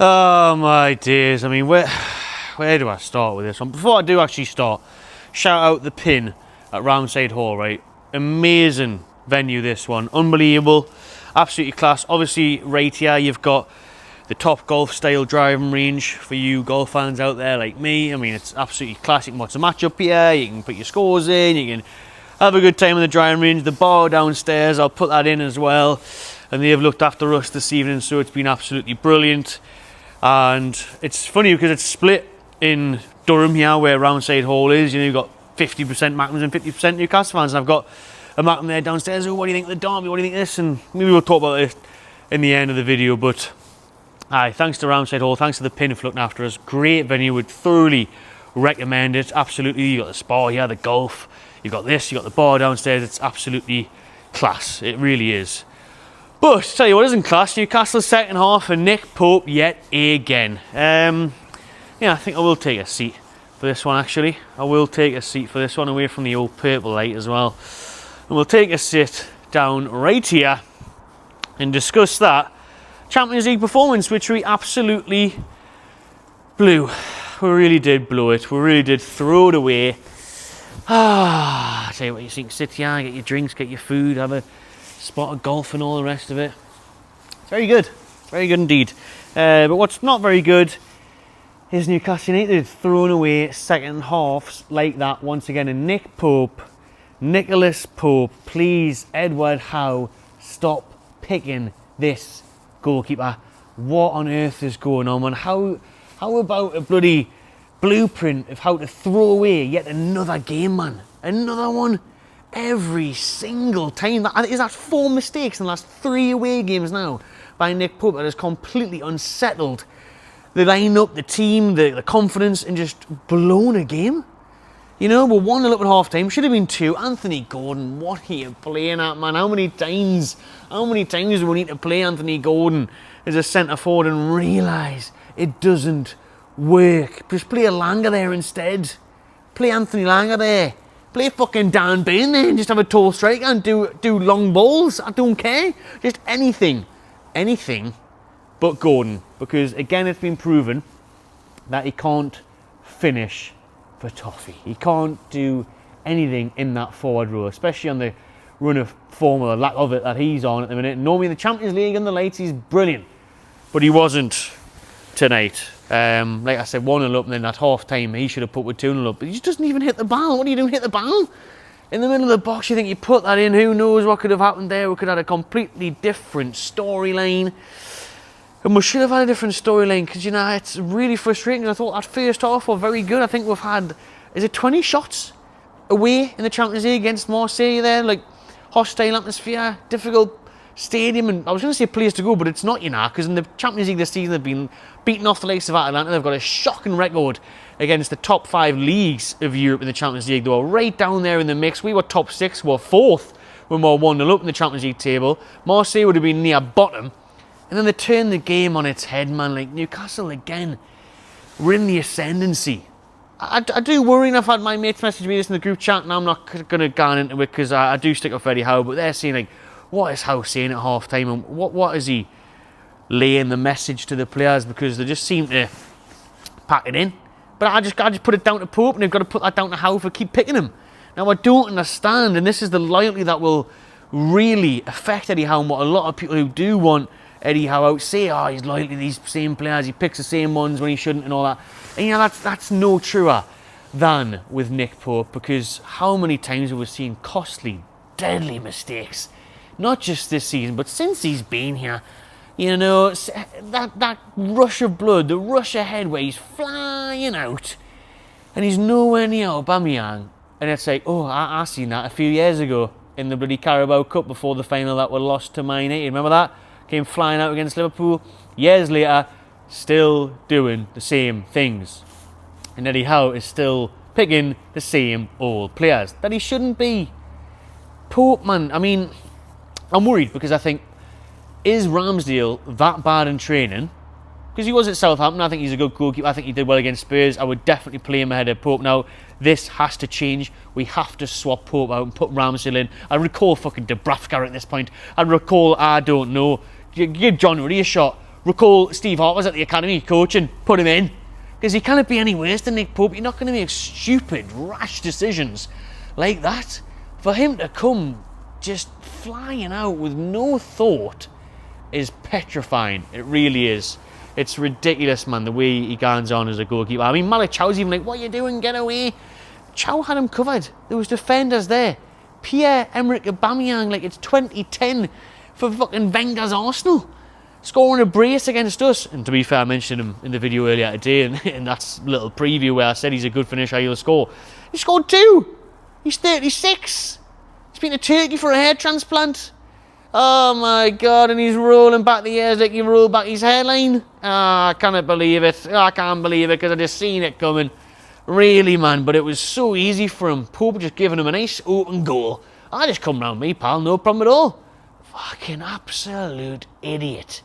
Oh my days. I mean, where do I start with this one? Before I do actually start, shout out the pin at Ramsey Hall, right? Amazing venue, this one. Unbelievable. Absolutely class. Obviously, right here, you've got the top golf style driving range for you golf fans out there like me. I mean, it's absolutely classic. Watch a match up here. You can put your scores in. You can have a good time in the driving range. The bar downstairs, I'll put that in as well. And they've looked after us this evening, so it's been absolutely brilliant. And it's funny because it's split in Durham here, where Roundside Hall is. You know, you've got 50% Macklins and 50% Newcastle fans. And I've got a Macklin there downstairs. Oh, what do you think of the derby? What do you think of this? And maybe we'll talk about it in the end of the video. But aye, thanks to Roundside Hall, thanks to the pin for looking after us. Great venue, would thoroughly recommend it. Absolutely. You've got the spa here, the golf. You've got this, you've got the bar downstairs. It's absolutely class. It really is. But tell you what isn't class, Newcastle's second half and Nick Pope yet again. Yeah, I think I will take a seat for this one actually. I will take a seat for this one away from the old purple light as well. And we'll take a sit down right here and discuss that Champions League performance, which we absolutely blew. We really did blow it. We really did throw it away. I tell you what, you think, sit here, get your drinks, get your food, have a spot of golf and all the rest of it. It's very good indeed. But what's not very good is Newcastle United throwing away second halves like that once again. And Nick Pope, Nicholas Pope, please, Edward Howe, stop picking this goalkeeper. What on earth is going on, man? How about a bloody blueprint of how to throw away yet another game, man? Another one every single time. Is that 4 mistakes in the last 3 away games now by Nick Pope that has completely unsettled the lineup, the team, the confidence, and just blown a game? You know, we're 1-0 up at half time. Should have been 2. Anthony Gordon, what are you playing at, man? How many times do we need to play Anthony Gordon as a centre forward and realise it doesn't work? Just play Langer there instead. Play Anthony Langer there. Play fucking Dan Bain there and just have a tall striker and do long balls. I don't care. Just anything but Gordon. Because again, it's been proven that he can't finish for toffee. He can't do anything in that forward row, especially on the run of form or the lack of it that he's on at the minute. Normally in the Champions League and the lights, he's brilliant. But he wasn't tonight. Like I said, 1-0 up, and then at half time he should have put with 2-0 up, but he just doesn't even hit the ball. What are you doing? Hit the ball in the middle of the box? You think you put that in? Who knows what could have happened there? We could have had a completely different storyline, and we should have had a different storyline, because, you know, it's really frustrating. I thought that first half were very good. I think we've had, is it 20 shots away in the Champions League against Marseille there? Like, hostile atmosphere, difficult stadium, and I was going to say place to go, but it's not, you know, because in the Champions League this season they've been beaten off the likes of Atalanta. They've got a shocking record against the top 5 leagues of Europe in the Champions League. They were right down there in the mix. We were top 6, we were 4th when we were 1-0 up in the Champions League table. Marseille would have been near bottom, and then they turned the game on its head, man. Like, Newcastle again, we're in the ascendancy. I do worry, and I've had my mates message me this in the group chat, and I'm not going to go into it because I do stick up for Eddie Howe, but they're saying, like, what is Howe saying at half time, and what is he laying the message to the players, because they just seem to pack it in. But I just put it down to Pope, and they've got to put that down to Howe for keep picking him. Now, I don't understand, and this is the loyalty that will really affect Eddie Howe, and what a lot of people who do want Eddie Howe out say, oh, he's loyal to these same players, he picks the same ones when he shouldn't and all that. And, you know, that's no truer than with Nick Pope, because how many times have we seen costly, deadly mistakes? Not just this season, but since he's been here. You know, that rush of blood, the rush ahead where he's flying out and he's nowhere near Aubameyang. And it's like, oh, I seen that a few years ago in the bloody Carabao Cup before the final that were lost to Man United. Remember that? Came flying out against Liverpool. Years later, still doing the same things. And Eddie Howe is still picking the same old players that he shouldn't be. Pope, man, I mean, I'm worried because I think, is Ramsdale that bad in training? Because he was at Southampton. I think he's a good goalkeeper. I think he did well against Spurs. I would definitely play him ahead of Pope. Now, this has to change. We have to swap Pope out and put Ramsdale in. I recall fucking Dubravka at this point. I recall, I don't know, give John Ruddy a shot. recall Steve Hart was at the academy coaching, put him in. Because he can't be any worse than Nick Pope. You're not going to make stupid, rash decisions like that. For him to come just flying out with no thought is petrifying. It really is. It's ridiculous, man, the way he guns on as a goalkeeper. I mean, Malik Chow's even like, what are you doing? Get away. Chow had him covered. There was defenders there. Pierre-Emerick Aubameyang, like it's 2010 for fucking Wenger's Arsenal. Scoring a brace against us. And to be fair, I mentioned him in the video earlier today in that little preview where I said he's a good finisher, he'll score. He scored 2. He's 36. He's been to Turkey for a hair transplant. Oh my God, and he's rolling back the hairs like you roll back his hairline. I cannot believe it. I can't believe it because I just seen it coming. Really, man, but it was so easy for him. Pope just giving him a nice open goal. I just come round me, pal, no problem at all. Fucking absolute idiot.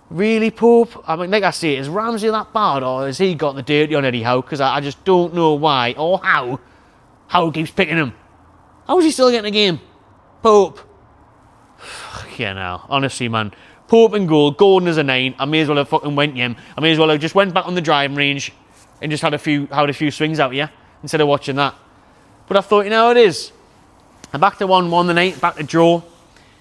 Really, Pope? I mean, like I say, is Ramsey that bad or has he got the dirty on Eddie Howe? Because I just don't know why or how Howe keeps picking him. How is he still getting a game? Pope. Yeah, now, honestly, man. Pope and goal, Gordon is a 9. I may as well have fucking went him. I may as well have just went back on the driving range and just had a few swings out here instead of watching that. But I thought, you know how it is. I'm back to 1-1 the night, back to draw.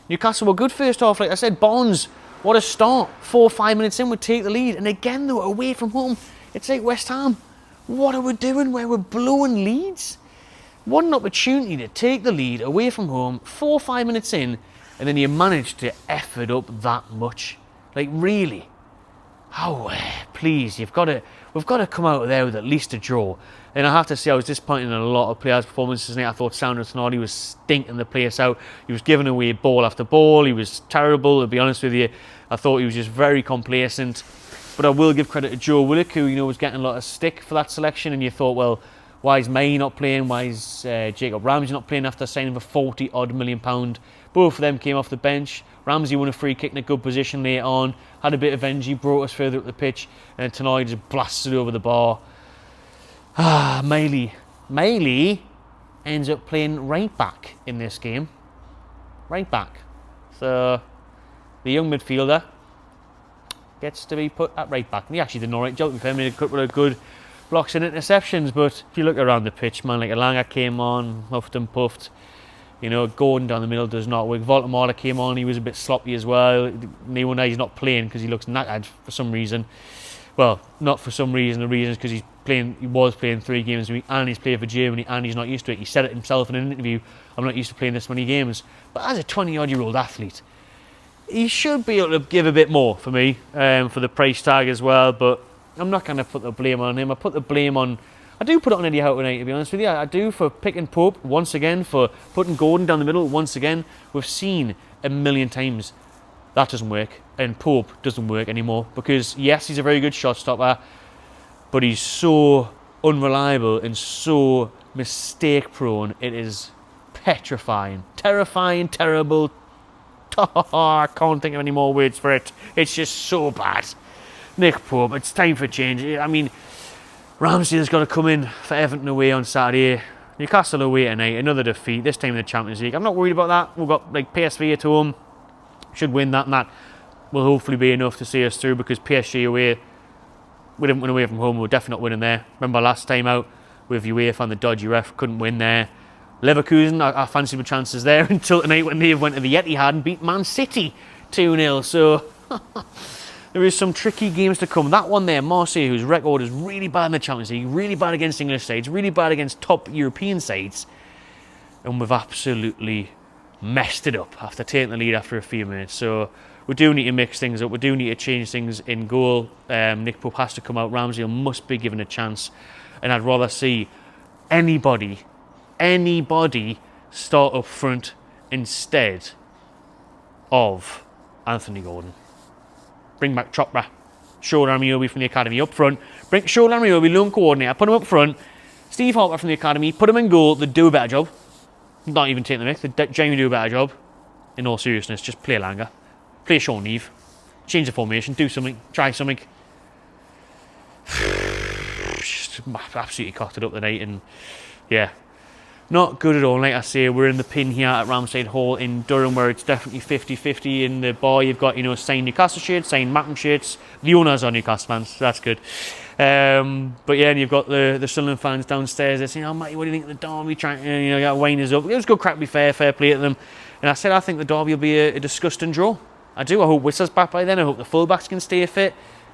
Newcastle were good first half, like I said. Barnes, what a start. 4 or 5 minutes in, would take the lead. And again, though, away from home, it's like West Ham. What are we doing where we're blowing leads? What an opportunity to take the lead away from home, 4 or 5 minutes in, and then you manage to F it up that much. Like, really? Oh, please, we've got to come out of there with at least a draw. And I have to say, I was disappointed in a lot of players' performances tonight. I thought Sandro Tonali was stinking the place out. He was giving away ball after ball. He was terrible, to be honest with you. I thought he was just very complacent. But I will give credit to Joe Willock, who, you know, was getting a lot of stick for that selection. And you thought, well, why is May not playing? Why is Jacob Ramsey not playing after signing for £40 million? Both of them came off the bench. Ramsey won a free kick in a good position later on. Had a bit of energy, brought us further up the pitch. And Tonali just blasted over the bar. Maley ends up playing right back in this game. Right back. So the young midfielder gets to be put at right back. And he actually did an alright job. He made a couple of good blocks and interceptions. But if you look around the pitch, man, like Elanga came on, huffed and puffed. You know, Gordon down the middle does not work. Voltemala came on, he was a bit sloppy as well. No wonder he's not playing because he looks knackered for some reason. Well, not for some reason, the reason is because he was playing 3 games a week and he's playing for Germany and he's not used to it. He said it himself in an interview, I'm not used to playing this many games. But as a 20-odd-year-old athlete, he should be able to give a bit more for me, for the price tag as well, but I'm not going to put the blame on him. I do put it on Eddie Howe tonight, to be honest with you. I do, for picking Pope once again, for putting Gordon down the middle once again. We've seen a million times that doesn't work, and Pope doesn't work anymore because, yes, he's a very good shot stopper, but he's so unreliable and so mistake prone. It is petrifying, terrifying, terrible. I can't think of any more words for it. It's just so bad. Nick Pope, it's time for change. I mean, Ramsey has got to come in for Everton away on Saturday. Newcastle away tonight, another defeat, this time in the Champions League. I'm not worried about that. We've got like PSV at home. Should win that, and that will hopefully be enough to see us through because PSG away, we didn't win away from home. We were definitely not winning there. Remember last time out with UEFA and the dodgy ref, couldn't win there. Leverkusen, I fancied my chances there until tonight when they went to the Etihad and beat Man City 2-0. So there is some tricky games to come. That one there, Marseille, whose record is really bad in the Champions League, really bad against English sides, really bad against top European sides. And we've absolutely messed it up after taking the lead after a few minutes. So we do need to mix things up. We do need to change things in goal. Nick Pope has to come out. Ramsey must be given a chance. And I'd rather see anybody start up front instead of Anthony Gordon. Bring back Chopra, Shola Amiobi from the academy up front. Bring Shola Amiobi, lone coordinator, put him up front. Steve Howler from the academy, put him in goal. They do a better job. Not even taking the mic. They genuinely do a better job. In all seriousness, just play Elanga, play Sean Neve, change the formation, do something, try something. Just absolutely cocked it up tonight, and yeah. Not good at all. Like I say, we're in the pin here at Ramside Hall in Durham, where it's definitely 50-50 in the bar. You've got, you know, signed Newcastle shirts, signed Mackem shirts. The owners are Newcastle fans, so that's good. But yeah, and you've got the Sunderland fans downstairs. They're saying, "Oh, Matty, what do you think of the derby?" Trying to, you know, get wind us up. It was good crack, to be fair play to them. And I said, I think the derby will be a disgusting draw. I do. I hope Whistler's back by then. I hope the fullbacks can stay fit.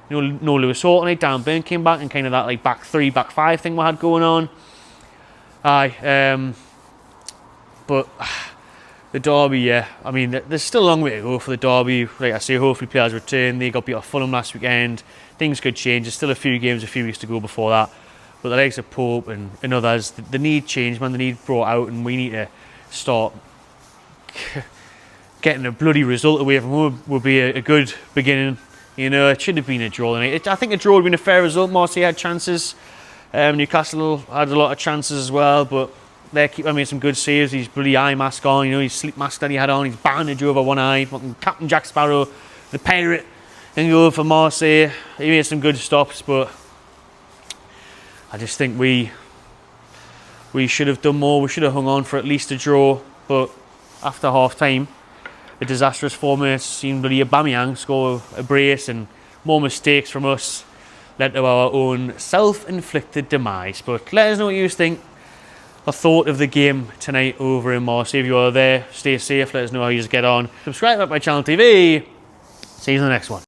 You know, no Lewis Horton, Dan Burn came back, and kind of that like back 3, back 5 thing we had going on. But the derby, yeah, I mean, there's still a long way to go for the derby. Like I say, hopefully players return. They got beat off Fulham last weekend. Things could change. There's still a few games, a few weeks to go before that. But the likes of Pope and others, they need change, man. They need brought out, and we need to start getting a bloody result away from home. Would be a good beginning. You know, it should have been a draw. I think a draw would have been a fair result. Marseille had chances. Newcastle had a lot of chances as well, but their keeper made some good saves. His bloody eye mask on, you know, his sleep mask that he had on, his bandage over one eye. Captain Jack Sparrow, the pirate, and go for Marseille. He made some good stops, but I just think we should have done more. We should have hung on for at least a draw. But after half time, the disastrous 4 minutes seen bloody Aubameyang score a brace, and more mistakes from us led to our own self-inflicted demise. But let us know what you think or thought of the game tonight over in Marseille. If you are there, stay safe. Let us know how you just get on. Subscribe to my channel TV. See you in the next one.